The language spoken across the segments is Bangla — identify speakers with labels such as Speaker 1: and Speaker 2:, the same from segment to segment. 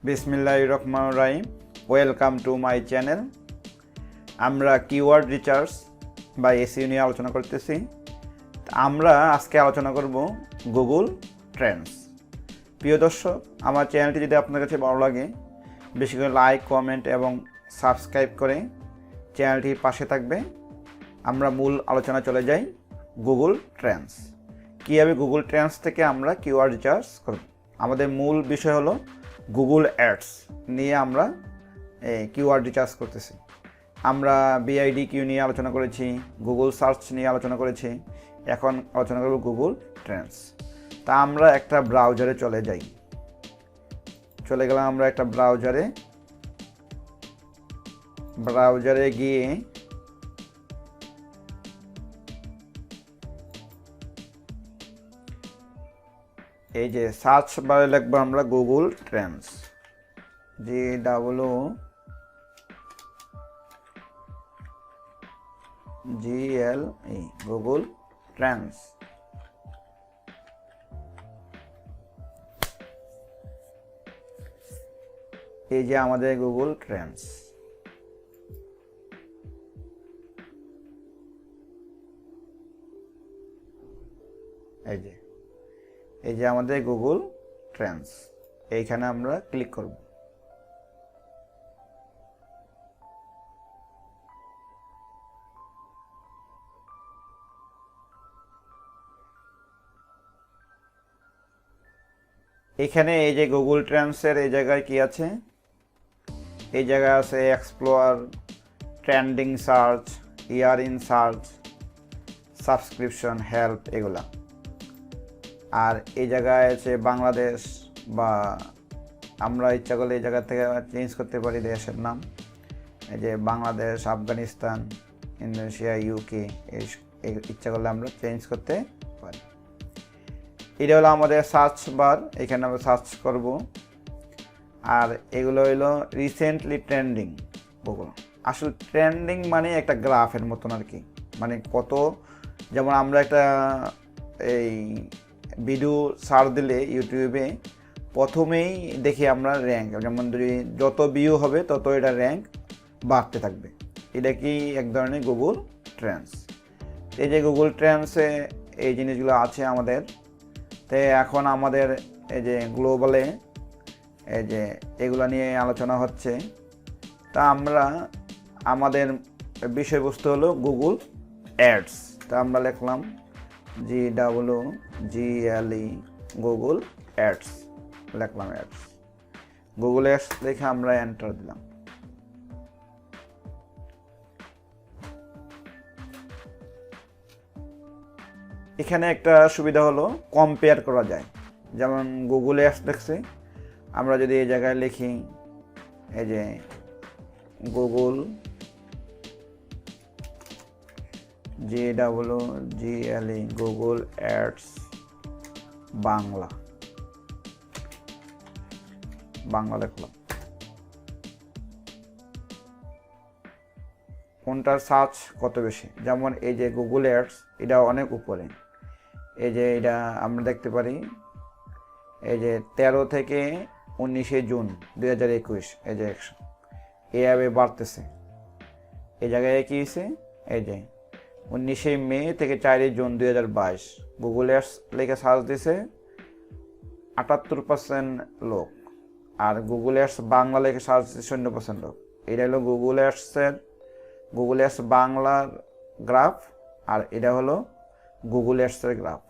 Speaker 1: বিসমিল্লাহির রহমানির রহিম। Welcome to my channel. আমরা কিওয়ার্ড রিসার্চ বা এসইও নিয়ে আলোচনা করতেছি। আমরা আজকে আলোচনা করব গুগল ট্রেন্ডস। প্রিয় দর্শক, আমার চ্যানেলটি যদি আপনার কাছে ভালো লাগে, বেশি করে লাইক, কমেন্ট এবং সাবস্ক্রাইব করে চ্যানেলটির পাশে থাকবে। আমরা মূল আলোচনা চলে যাই। গুগল ট্রেন্ডস কীভাবে গুগল ট্রেন্ডস থেকে আমরা কিওয়ার্ড রিসার্চ করব। আমাদের মূল বিষয় হলো গুগল অ্যাডস নিয়ে আমরা কিওয়ার্ড রিসার্চ করতেছি। আমরা বিআইডি কিউ নিয়ে আলোচনা করেছি, গুগল সার্চ নিয়ে আলোচনা করেছি, এখন আলোচনা করব গুগল ট্রেন্ডস। তা আমরা একটা ব্রাউজারে চলে গেলাম। আমরা একটা ব্রাউজারে গিয়ে এই যে সার্চ বারে লিখবো আমরা Google Trends, GWGLE Google Trends. এই যে আমাদের গুগল ট্রেন্ডস। এই যে আমাদের গুগল ট্রেন্ডস। এইখানে আমরা ক্লিক করব। এখানে এই যে গুগল ট্রেন্ডসের এই জায়গায় কি আছে, এই জায়গায় আছে explore, trending search, year in search, subscription, help, এগুলা। আর এই জায়গায় আছে বাংলাদেশ, বা আমরা ইচ্ছা করলে এই জায়গা থেকে চেঞ্জ করতে পারি দেশের নাম। এই যে বাংলাদেশ, আফগানিস্তান, ইন্দোনেশিয়া, ইউকে, এই ইচ্ছা করলে আমরা চেঞ্জ করতে পারি। এটা হলো আমাদের সার্চ বার, এখানে আমরা সার্চ করব। আর এগুলো হলো রিসেন্টলি ট্রেন্ডিং গুগল। আসলে ট্রেন্ডিং মানে একটা গ্রাফের মতন আর কি, মানে কত, যেমন আমরা একটা এই ভিডিও সার্চ দিলে ইউটিউবে প্রথমেই দেখি আমরা র্যাঙ্ক, যেমন যদি যত ভিউ হবে তত এটা র্যাঙ্ক বাড়তে থাকবে। এটা কি এক ধরনের গুগল ট্রেন্ডস। এই যে গুগল ট্রেন্ডসে এই জিনিসগুলো আছে আমাদের। তো এখন আমাদের এই যে গ্লোবালে এই যে এগুলো নিয়ে আলোচনা হচ্ছে। তা আমরা আমাদের বিষয়বস্তু হলো গুগল অ্যাডস। তা আমরা লিখলাম GWGLE গুগল অ্যাডস, লিখলাম অ্যাডস। গুগল অ্যাডস লিখে আমরা এন্টার দিলাম। এখানে একটা সুবিধা হলো কম্পেয়ার করা যায়। যেমন গুগল অ্যাডস দেখছি, আমরা যদি এই জায়গায় লিখি এই যে Google GWGLE Google ads Bangla লিখলাম। কোনটার সার্চ কত বেশি, যেমন এই যে গুগল অ্যাডস এটা অনেক উপরে। এই যে এটা আমরা দেখতে পারি এই যে 13 থেকে 19 জুন 2021, এই যে এভাবে বাড়তেছে। এই জায়গায় কি হয়েছে, এই যে 19 মে থেকে 4 জুন 2022 গুগল অ্যাডস লিখে সার্চ দিছে 78% লোক, আর গুগল অ্যাডস বাংলা লিখে সার্চ দিচ্ছে 0% লোক। এটা হলো গুগল অ্যাডস বাংলার গ্রাফ, আর এটা হলো গুগল অ্যাডসের গ্রাফ।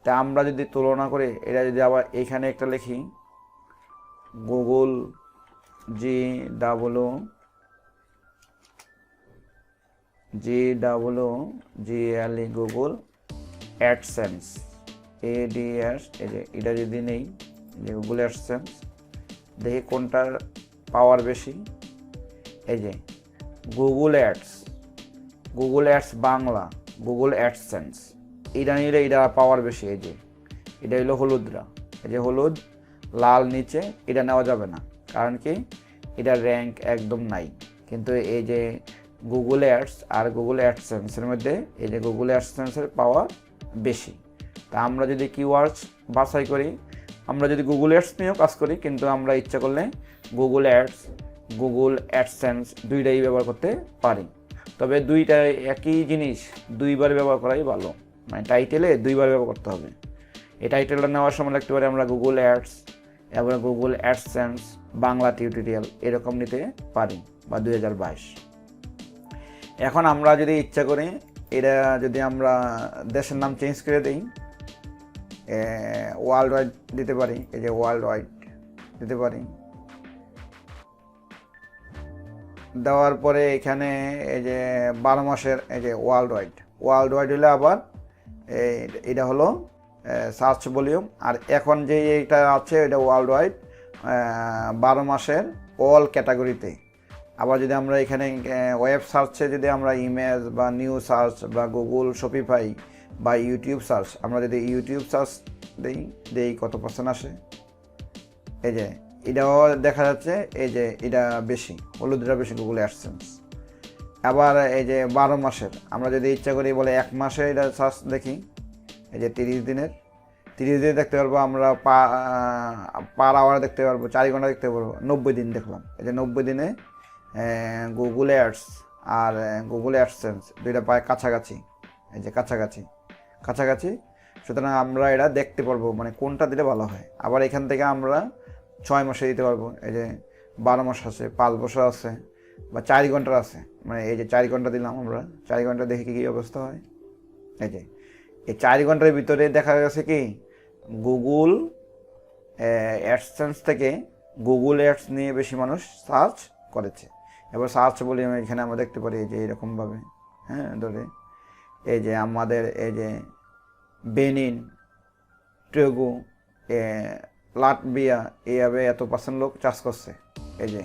Speaker 1: তা আমরা যদি তুলনা করি, এটা যদি আবার এখানে একটা লিখি Google GWGLE Google AdSense ADS, এই যে এটা যদি নেই, যে গুগল অ্যাডসেন্স, দেখি কোনটার পাওয়ার বেশি। এই যে Google ads Bangla, Google AdSense, এটা নিলে এটা পাওয়ার বেশি। এই যে এটা হলো হলুদরা, এই যে হলুদ লাল নিচে, এটা নেওয়া যাবে না, কারণ কি এটা র্যাঙ্ক একদম নাই। কিন্তু এই যে গুগল অ্যাডস আর গুগল অ্যাডসেন্সের মধ্যে এই যে গুগল অ্যাডসেন্সের পাওয়ার বেশি। তা আমরা যদি কিওয়ার্ডস বাছাই করি, আমরা যদি গুগল অ্যাডস নিয়েও কাজ করি, কিন্তু আমরা ইচ্ছা করলে গুগল অ্যাডস, গুগল অ্যাডসেন্স দুইটাই ব্যবহার করতে পারি। তবে দুইটাই একই জিনিস দুইবার ব্যবহার করাই ভালো, মানে টাইটেলে দুইবার ব্যবহার করতে হবে। এই টাইটেলটা নেওয়ার সময় লিখতে পারি আমরা গুগল অ্যাডস এবং গুগল অ্যাডসেন্স বাংলা টিউটোরিয়াল এরকম নিতে পারি, বা 2022। এখন আমরা যদি ইচ্ছা করি এটা যদি আমরা দেশের নাম চেঞ্জ করে দিই, ওয়ার্ল্ড ওয়াইড দিতে পারি, এই যে ওয়ার্ল্ড ওয়াইড দিতে পারি। দেওয়ার পরে এখানে এই যে 12 মাসের এই যে ওয়ার্ল্ড ওয়াইড হলে আবার এটা হলো সার্চ ভলিউম। আর এখন যে এইটা আছে এটা ওয়ার্ল্ড ওয়াইড 12 মাসের অল ক্যাটাগরিতে। আবার যদি আমরা এখানে ওয়েব সার্চে যদি আমরা ইমেজ বা নিউ সার্চ বা গুগল শপিফাই বা ইউটিউব সার্চ, আমরা যদি ইউটিউব সার্চ দেই কত পার্সেন্ট আসে, এই যে এটাও দেখা যাচ্ছে, এই যে এটা বেশি, হলুদটা বেশি গুগল অ্যাডসেন্স। আবার এই যে 12 মাসের আমরা যদি ইচ্ছা করি বলে 1 মাসে এটা সার্চ দেখি, এই যে 30 দিনের দেখতে পারবো আমরা, পার আওয়ার দেখতে পারবো, 4 ঘন্টা দেখতে পারবো, 90 দিন দেখলাম। এই যে 90 দিনে গুগল অ্যাডস আর গুগল অ্যাডসেন্স দুইটা পায় কাছাকাছি, এই যে কাছাকাছি। সুতরাং আমরা এটা দেখতে পারবো মানে কোনটা দিলে ভালো হয়। আবার এখান থেকে আমরা 6 মাসে দিতে পারবো, এই যে 12 মাস আছে, 5 বছর আছে, বা 4 ঘন্টার আছে, মানে এই যে 4 ঘন্টা দিলাম আমরা, 4 ঘন্টা দেখে কী অবস্থা হয়। এই যে এই 4 ঘন্টার ভিতরে দেখা গেছে কি গুগল অ্যাডসেন্স থেকে গুগল অ্যাডস নিয়ে বেশি মানুষ সার্চ করেছে। এবার সার্চ বলি এখানে আমরা দেখতে পারি যে এরকমভাবে, হ্যাঁ, ধরে এই যে আমাদের এই যে বেনিন, টোগো, লাটভিয়া, এইভাবে এত পার্সেন্ট লোক চাষ করছে। এই যে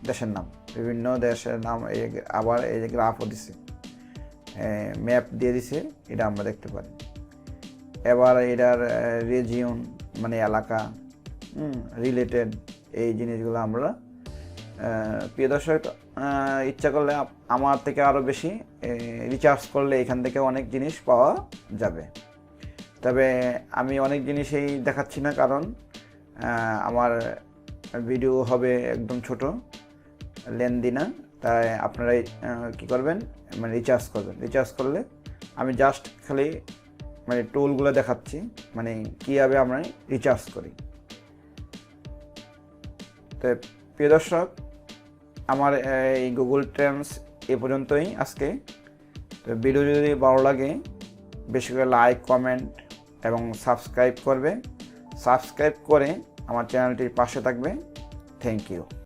Speaker 1: দেশের নাম, বিভিন্ন দেশের নাম, আবার এই যে গ্রাফও দিছে, ম্যাপ দিয়ে দিছে, এটা আমরা দেখতে পারি। এবার এটার রিজিয়ন মানে এলাকা, রিলেটেড এই জিনিসগুলো আমরা প্রিয় দর্শক ইচ্ছা করলে আমার থেকে আরও বেশি রিচার্জ করলে এখান থেকে অনেক জিনিস পাওয়া যাবে। তবে আমি অনেক জিনিসই দেখাচ্ছি না, কারণ আমার ভিডিও হবে একদম ছোট, লেন্দি না। তাই আপনারাই কী করবেন, মানে রিচার্জ করবেন। রিচার্জ করলে আমি জাস্ট খালি মানে টুলগুলো দেখাচ্ছি, মানে কীভাবে আমরা রিচার্জ করি। তো প্রিয় দর্শক, আমার এই গুগল ট্রেন্ডস এ পর্যন্তই আজকে। তো ভিডিও যদি ভালো লাগে বেশি করে লাইক, কমেন্ট এবং সাবস্ক্রাইব করবে। সাবস্ক্রাইব করে আমার চ্যানেলটির পাশে থাকবে। Thank you.